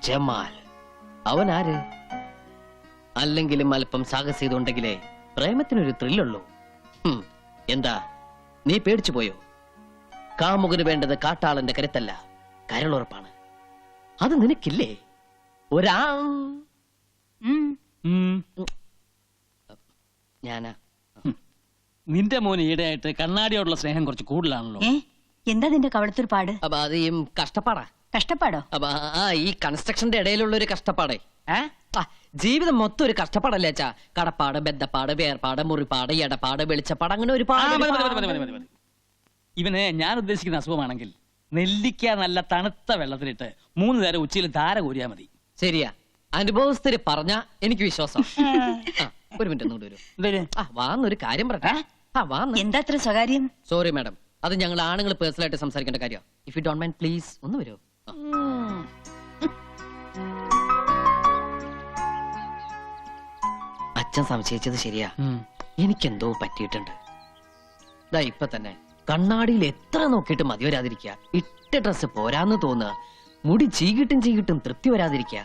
Jamal അവൻ ആര്? അല്ലെങ്കിലും അല്പം സാഹസികത ഉണ്ടെങ്കിലേ പ്രേമത്തിനൊരു ത്രില്ലുള്ളൂ. എന്താ നീ പേടിച്ചു പോയോ? കാമുകന് വേണ്ടത് കാട്ടാളന്റെ കരുത്തല്ല, കരളുറപ്പാണ്. അത് നിനക്കില്ലേ? ഞാനാ നിന്റെ മോന് ഈടെയായിട്ട് കണ്ണാടിയോടുള്ള സ്നേഹം കുറച്ച് കൂടുതലാണല്ലോ. എന്താ നിന്റെ കവളത്തൊരു പാട്? അപ്പൊ അത് ഈ കഷ്ടപ്പാടാ. കഷ്ടപ്പാടോ? അപ്പൊ ഈ കൺസ്ട്രക്ഷന്റെ ഇടയിലുള്ള ഒരു കഷ്ടപ്പാടേ. ജീവിതം മൊത്തം ഒരു കഷ്ടപ്പാടല്ലേ അച്ഛാ? കടപ്പാട്, ബദ്ധപ്പാട്, വേർപാട്, മുറിപ്പാട്, എടപ്പാട്, വെളിച്ചപ്പാട്, അങ്ങനെ ഒരുപാട്. ഇവന് ഞാൻ ഉദ്ദേശിക്കുന്ന അസുഖമാണെങ്കിൽ നെല്ലിക്ക നല്ല തണുത്ത വെള്ളത്തിലിട്ട് 3 നേരം ഉച്ചയിൽ ധാര കോരിയാ മതി. ശരിയാ, അനുഭവസ്ഥര് പറഞ്ഞ എനിക്ക് വിശ്വാസം. ഒരു മിനിറ്റ് ഒന്നുകൂടി വരും. വാന്നൊരു കാര്യം പറ. എന്താ അത്ര സ്വകാര്യം? സോറി മാഡം, അത് ഞങ്ങൾ ആണുങ്ങൾ പേഴ്സണലായിട്ട് സംസാരിക്കേണ്ട കാര്യം. If you don't mind please ഒന്ന് വരൂ. അച്ഛൻ സംശയിച്ചത് ശരിയാ. എനിക്കെന്തോ പറ്റിയിട്ടുണ്ട്. ഇതാ ഇപ്പൊ തന്നെ കണ്ണാടിയിൽ എത്ര നോക്കിയിട്ട് മതി വരാതിരിക്കുക, ഇട്ട ഡ്രസ് പോരാന്ന് തോന്നുക, മുടി ചീകിട്ടും തൃപ്തി വരാതിരിക്കുക.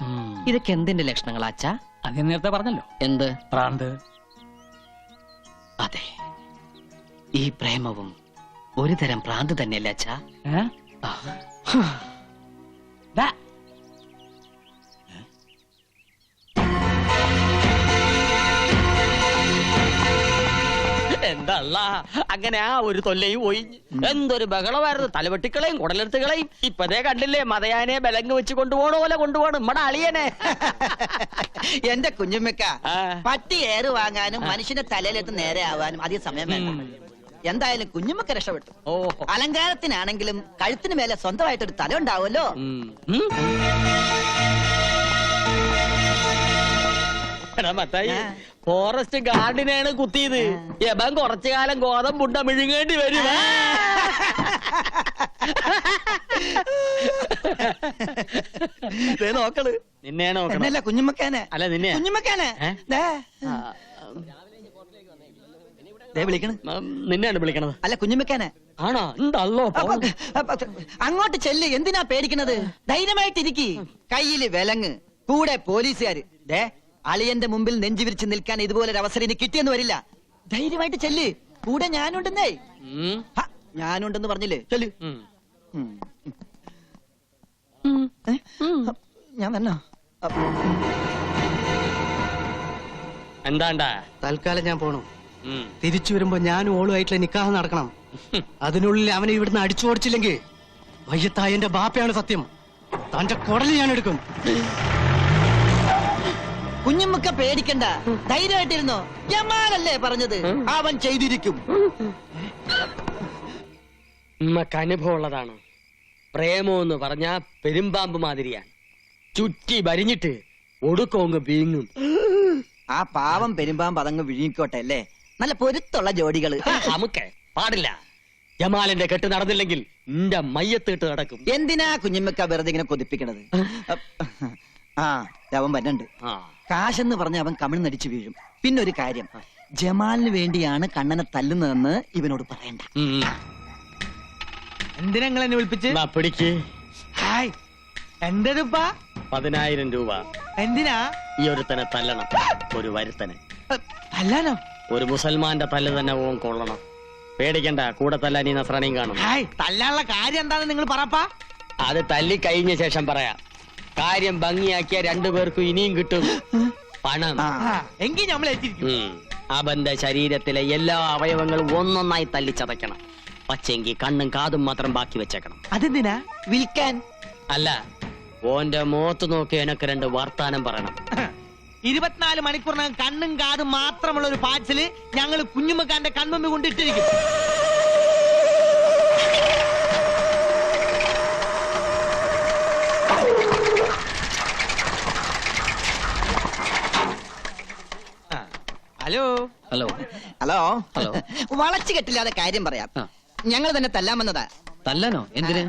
ഇതൊക്കെ എന്തിന്റെ ലക്ഷണങ്ങളാ അച്ഛാ? അത് നേരത്തെ പറഞ്ഞല്ലോ. എന്ത് പ്രാന്ത്? അതെ, ഈ പ്രേമവും ഒരു തരം പ്രാന്ത് തന്നെയല്ലേ അച്ഛാ? എന്തല്ല അങ്ങനെ ആ ഒരു തൊല്ലയും ഒഴിഞ്ഞ് എന്തൊരു ബഹളമായിരുന്നു. തലവെട്ടിക്കളയും കുടലെടുത്തുകളയും. ഇപ്പതേ കണ്ടില്ലേ, മതയാനെ ബലങ്ങ് വെച്ച് കൊണ്ടുപോകണ പോലെ കൊണ്ടുപോകണം നമ്മടെ അളിയനെ. എന്റെ കുഞ്ഞുമ്മക്ക, പട്ടി ഏറ് വാങ്ങാനും മനുഷ്യന്റെ തലയിലെത്ത് നേരെ ആവാനും അധികം സമയം വേണ്ട. എന്തായാലും കുഞ്ഞുമ്മക്ക രക്ഷപ്പെട്ടു. അലങ്കാരത്തിനാണെങ്കിലും കഴുത്തിന് മേലെ സ്വന്തമായിട്ടൊരു തല ഉണ്ടാവുമല്ലോ. ഫോറസ്റ്റ് ഗാർഡിനെയാണ് കുത്തിയത്. യബൻ കുറച്ചു കാലം ഗോതമ്പുണ്ട മിഴുങ്ങേണ്ടി വരും. നോക്കള് നിന്നെ നോക്കണല്ല, കുഞ്ഞുമ്മക്കാനെ അല്ല, നിന്നെ കുഞ്ഞുമ്മക്കാനെ നിന്നെയാണ് വിളിക്കണത്. അല്ല, കുഞ്ഞുമ്മക്കാനെ ആണോ? എന്തല്ലോ അങ്ങോട്ട് ചെല്ല്. എന്തിനാ പേടിക്കണത്? ധൈര്യമായിട്ടിരിക്കി. കയ്യില് വിലങ്ങ്, കൂടെ പോലീസുകാര്. അളിയന്റെ മുമ്പിൽ നെഞ്ചു വിരിച്ച് നിൽക്കാൻ ഇതുപോലൊരു അവസരം ഇനി കിട്ടിയെന്ന് വരില്ല. ധൈര്യമായിട്ട് ചെല്ല്. കൂടെ ഞാനുണ്ടെന്നേ. ഞാനുണ്ടെന്ന് പറഞ്ഞില്ലേ? ചെല്ല്. ഞാൻ വന്നോ? എന്താണ്ടാ? തൽക്കാലം ഞാൻ പോണു. തിരിച്ചു വരുമ്പോ ഞാനും ഓളുമായിട്ടുള്ള നിക്കാഹ് നടക്കണം. അതിനുള്ളിൽ അവനെ ഇവിടുന്ന് അടിച്ചു ഓടിച്ചില്ലെങ്കിൽ വയ്യത്തായന്റെ ബാപ്പയാണ് സത്യം. തന്റെ കുടല് ഞാൻ എടുക്കും. കുഞ്ഞുമ്മക്ക പേടിക്കണ്ട, ധൈര്യമായിട്ടിരുന്നോ. ജമാലല്ലേ പറഞ്ഞത്, അവൻ ചെയ്തിരിക്കും. നമുക്ക് അനുഭവമുള്ളതാണ്. പ്രേമം എന്ന് പറഞ്ഞാ പെരുമ്പാമ്പ് മാതിരിയാണ്. ചുറ്റി വരിഞ്ഞിട്ട് ഒടുക്കോങ്ങ് വീങ്ങും. ആ പാവം പെരുമ്പാമ്പ് അതങ്ങ് വിഴുങ്ങിക്കോട്ടെ അല്ലേ. നല്ല പൊരുത്തുള്ള ജോഡികള്. നമുക്ക് പാടില്ല. ജമാലിന്റെ കെട്ട് നടന്നില്ലെങ്കിൽ നിന്റെ മയ്യത്തിട്ട് നടക്കും. എന്തിനാ കുഞ്ഞുമ്മക്ക വെറുതെ ഇങ്ങനെ കൊതിപ്പിക്കണത്? അവൻ വരണ്ട്. കാശെന്ന് പറഞ്ഞ അവൻ കമിഴ്ന്നടിച്ചു വീഴും. പിന്നൊരു കാര്യം, ജമാലിന് വേണ്ടിയാണ് കണ്ണനെ തല്ലുന്നതെന്ന് ഇവനോട് പറയണ്ട. എന്തിനാ നിങ്ങൾ എന്നെ വിളിപ്പിച്ച്? പിടിക്ക്. എന്റെപ്പാ 10,000 രൂപ. എന്തിനാ? ഈ ഒരുത്തനെ തല്ലണം. ഒരു വരുത്തനെ തല്ലാനോ? ഒരു മുസൽമാന്റെ തല്ല് തന്നെ ഓൻ കൊള്ളണം. പേടിക്കണ്ട, കൂടെ തല്ലാൻ ഈ നസ്രാണിയും കാണും. തല്ലാനുള്ള കാര്യം എന്താണെന്ന് നിങ്ങൾ പറപ്പാ. അത് തല്ലി കഴിഞ്ഞ ശേഷം പറയാം. കാര്യം ഭംഗിയാക്കിയ 2 പേർക്കും ഇനിയും കിട്ടും പണം. എങ്കിൽ നമ്മൾ അവന്റെ ശരീരത്തിലെ എല്ലാ അവയവങ്ങളും ഒന്നൊന്നായി തല്ലിച്ചതയ്ക്കണം. പക്ഷെങ്കിൽ കണ്ണും കാതും മാത്രം ബാക്കി വെച്ചേക്കണം. അതെന്തിനാ? വിൽക്കാൻ അല്ല, ഓന്റെ മുഖത്ത് നോക്കി എനക്ക് 2 വർത്താനം പറയണം. 24 മണിക്കൂറിനകം കണ്ണും കാതും മാത്രമുള്ള ഒരു പാഴ്സല് ഞങ്ങൾ കുഞ്ഞുമ്മക്കാന്റെ കൺമുമ്പ് കൊണ്ടിട്ടിരിക്കും. Hello hello hello hello. വളച്ചു കെട്ടില്ലാതെ കാര്യം പറയാം. ഞങ്ങൾ തന്നെ തല്ലാമെന്നതാ. തല്ലാനോ? എന്തിന്?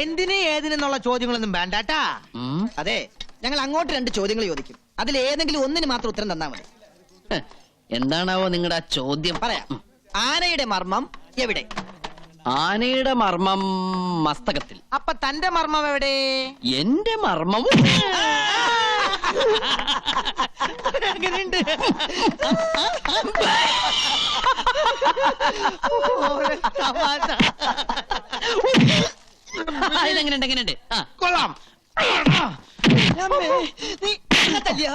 എന്തിന് ഏതിനെന്നുള്ള ചോദ്യങ്ങളൊന്നും വേണ്ടാട്ടാ. അതെ, ഞങ്ങൾ അങ്ങോട്ട് 2 ചോദ്യങ്ങൾ ചോദിക്കും. അതിൽ ഏതെങ്കിലും ഒന്നിന് മാത്രം ഉത്തരം തന്നാ മതി. എന്താണാവോ നിങ്ങളുടെ ചോദ്യം? പറയാം. ആനയുടെ മർമ്മം എവിടെ? ആനയുടെ മർമ്മം മസ്തകത്തിൽ. അപ്പൊ തന്റെ മർമ്മം എവിടെ? എന്റെ മർമ്മവും അങ്ങനെയുണ്ട്. ഇതെങ്ങനെയുണ്ട്? എങ്ങനെയുണ്ട്? ആ, കൊള്ളാം. അമ്മേ, നീ എന്നെ തല്ലിയോ?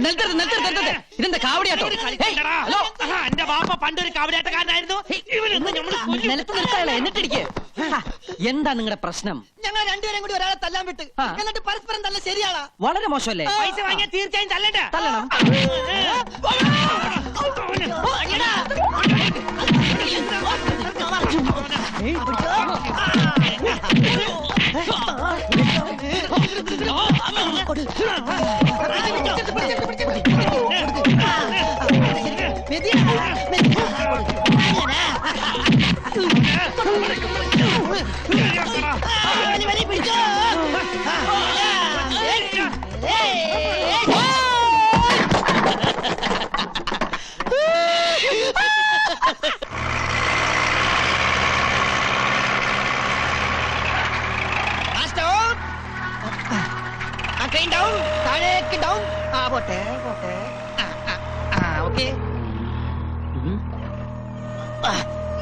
നിർത്തരുത്. ഇതെന്താ കാവടിയാട്ടോ? ഹലോ, എന്റെ ബാപ്പ പണ്ടൊരു കാവടിയാട്ടക്കാരനായിരുന്നു. നിലത്ത് നിർത്താളെ എന്നിട്ടിരിക്കെ. എന്താ നിങ്ങളുടെ പ്രശ്നം? ഞങ്ങൾ രണ്ടുപേരും കൂടി ഒരാളെ തല്ലാൻ വിട്ട്, എന്നിട്ട് പരസ്പരം തല്ല ശരിയാളാ? വളരെ മോശമല്ലേ? പൈസ വാങ്ങിയാൽ തീർച്ചയായും തല്ലണ്ട. തല്ലണം. താഴേക്ക് ഡൗൺ. പോട്ടെ പോട്ടെ. ഓക്കെ.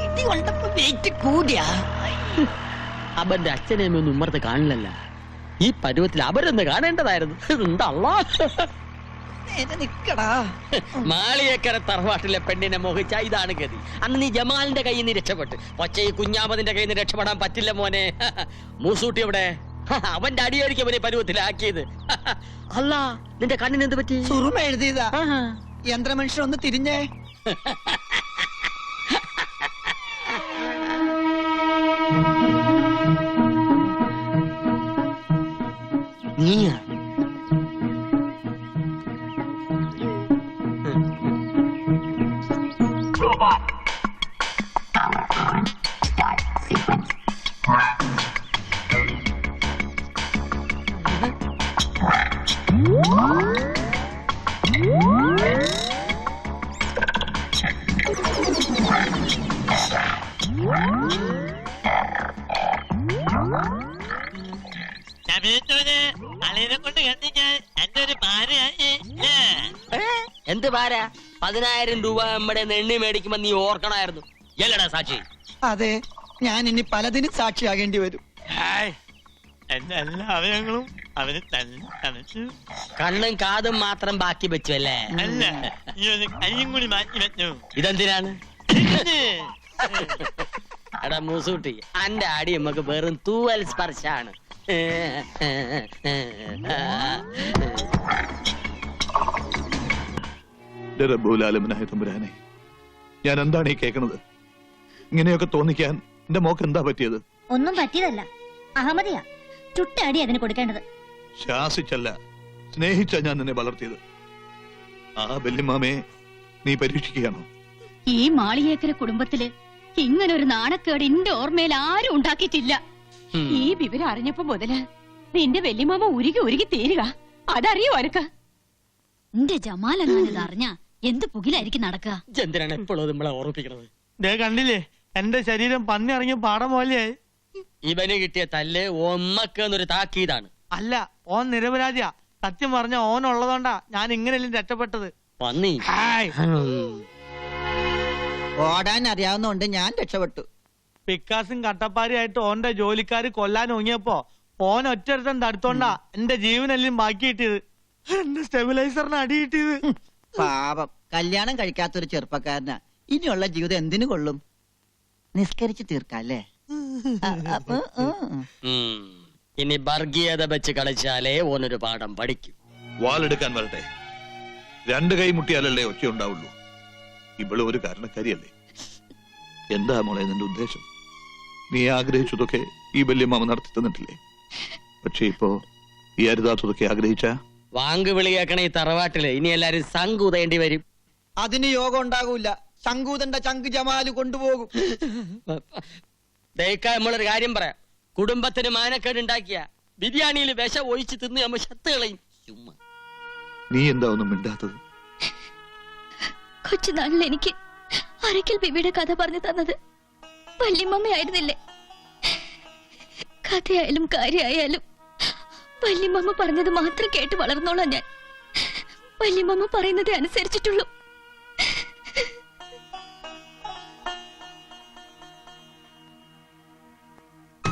ഇടി കൊണ്ടപ്പോ വെയിറ്റ് കൂടിയാ. അവന്റെ അച്ഛനെയും ഒന്നും ഉമ്മർത്ത് കാണില്ലല്ല. ഈ പരുവത്തിൽ അവരൊന്ന് കാണേണ്ടതായിരുന്നു. ഉണ്ടല്ലോ നിക്കടാ. മാളിയേക്കര തറവാട്ടിലെ പെണ്ണിനെ മോഹിച്ച ഇതാണ് ഗതി. അന്ന് നീ ജമാലിന്റെ കയ്യിൽ നിന്ന് രക്ഷപ്പെട്ട്, പക്ഷേ ഈ കുഞ്ഞാമതിന്റെ കയ്യിൽ നിന്ന് രക്ഷപ്പെടാൻ പറ്റില്ല മോനെ. മൂസൂട്ടി എവിടെ? അവന്റെ അടിയായിരിക്കും അവനെ പരുവത്തിലാക്കിയത്. അല്ല, നിന്റെ കണ്ണിന് എന്ത് പറ്റി? സുറുമ എഴുതിയതാ. യന്ത്രമനുഷ്യൻ ഒന്ന് തിരിഞ്ഞേ. നീയാ? എന്ത് ഭാര? 10,000 രൂപ നമ്മുടെ നെണ്ണി മേടിക്കുമ്പോ നീ ഓർക്കണായിരുന്നു. എല്ലടാ സാക്ഷി? അതെ, ഞാൻ ഇനി പലതിനും സാക്ഷിയാകേണ്ടി വരും. എന്റെ എല്ലാ അവയവങ്ങളും അവന് തന്നെ തനച്ചു. കണ്ണും കാതും മാത്രം ബാക്കി വെച്ചു അല്ലേ? അല്ല, ഈ ഒരു കയ്യും കൂടി മാറ്റി വെച്ചു. ഇതെന്തിനാണ്? എടാ മൂസൂട്ടി, അന്റെ അടി നമുക്ക് വെറും തൂവൽ സ്പർശാണ്. റബ്ബുലാലമനായ തമ്പുരാനെ, ഞാൻ എന്താണ് ഈ കേൾക്കുന്നത്? ഇങ്ങനെയൊക്കെ തോന്നിക്കാൻ എന്റെ മോക്ക് എന്താ പറ്റിയത്? ഒന്നും പറ്റിയതല്ല, അഹമ്മദിയാ. ചുട്ടടി അതിന് കൊടുക്കേണ്ടത്. ശാസിച്ചല്ല, സ്നേഹിച്ച ഞാൻ നിന്നെ വളർത്തിയത്. ആ വല്യമ്മാമയെ നീ പരീക്ഷിക്കുകയാണോ? ഈ മാളിയേക്കര കുടുംബത്തില് ഇങ്ങനെ ഒരു നാണക്കേട് എന്റെ ഓർമ്മയിൽ ആരും ഉണ്ടാക്കിയിട്ടില്ല. ഈ വിവരം അറിഞ്ഞപ്പോ മുതല് നിന്റെ വല്യമാമ ഉരുകി തീരുക. അതറിയോ അനക്ക്? എന്റെ ജമാലെന്നത് അറിഞ്ഞ എന്ത് പുകിലായിരിക്കും നടക്കുക? എന്തിനാണ് എപ്പോഴും നമ്മളെ ഓർമ്മിപ്പിക്കണത്? ദേ കണ്ടില്ലേ, എന്റെ ശരീരം പന്നി ഇറങ്ങിയ പാടം പോലെയായി. ഇവന് കിട്ടിയ തല്ല് ഒന്നൊക്കെന്നൊരു താക്കീതാണ്. അല്ല, ഓൻ നിരപരാധിയാ. സത്യം പറഞ്ഞ ഓൻ ഉള്ളതുകൊണ്ടാ ഞാൻ ഇങ്ങനെയല്ലേ രക്ഷപ്പെട്ടത്. പന്നി. ഓടാൻ അറിയാവുന്നോണ്ട് ഞാൻ രക്ഷപ്പെട്ടു. പിക്കാസും കട്ടപ്പാരിയായിട്ട് ഓന്റെ ജോലിക്കാര് കൊല്ലാൻ ഒങ്ങിയപ്പോ ഓൻ ഒറ്റൊരുത്തൻ തടുത്തോണ്ടാ എന്റെ ജീവനെല്ലാം ബാക്കി കിട്ടിയത്. എന്റെ സ്റ്റെബിലൈസറിന് അടി കിട്ടിയത്. പാപം, കല്യാണം കഴിക്കാത്തൊരു ചെറുപ്പക്കാരനാ. ഇനിയുള്ള ജീവിതം എന്തിനു കൊള്ളും? നിസ്കരിച്ച് തീർക്കല്ലേ? ഇനി വർഗീയത വെച്ച് കളിച്ചാലേ ഓനൊരു പാഠം പഠിക്കും. വാളെടുക്കാൻ വരട്ടെ. 2 കൈ മുട്ടിയാലല്ലേ ഒച്ച ഉണ്ടാവുള്ളൂ. ഇവള് ഒരു കാരണക്കാരിയല്ലേ? എന്താ മോളെ നിന്റെ ഉദ്ദേശം? നീ ആഗ്രഹിച്ചതൊക്കെ ഈ വല്യമ്മാമ നടത്തി തന്നിട്ടില്ലേ? പക്ഷെ ഇപ്പോ ഈ അരുതാത്തതൊക്കെ ആഗ്രഹിച്ച വാങ്ക് വിളി കേൾക്കണ ഈ തറവാട്ടില് ഇനി എല്ലാരും സംകൂതേണ്ടി വരും. അതിന് യോഗം ഉണ്ടാകൂല. ശങ്കൂതന്റെ ചങ്ക് ജമാല് കൊണ്ടുപോകും. നമ്മളൊരു കാര്യം പറയാം. കുടുംബത്തിന് മാനക്കേട് ഉണ്ടാക്കിയ ബിരിയാണിയിൽ വിഷം ഒഴിച്ച് തിന്ന് നമ്മ ശത്ത് കളയും. ചുമ്മാ നീ എന്താ ഒന്നും മിണ്ടാത്തത്? കൊച്ചുനാളിൽ എനിക്ക് അരക്കൽ ബിബിയുടെ കഥ പറഞ്ഞു തന്നത് വല്യമ്മയായിരുന്നില്ലേ? കഥയായാലും കാര്യമായാലും വല്യമ്മ പറഞ്ഞത് മാത്രം കേട്ട് വളർന്നോളാം ഞാൻ. വല്യമ്മ പറയുന്നതേ അനുസരിച്ചിട്ടുള്ളൂ.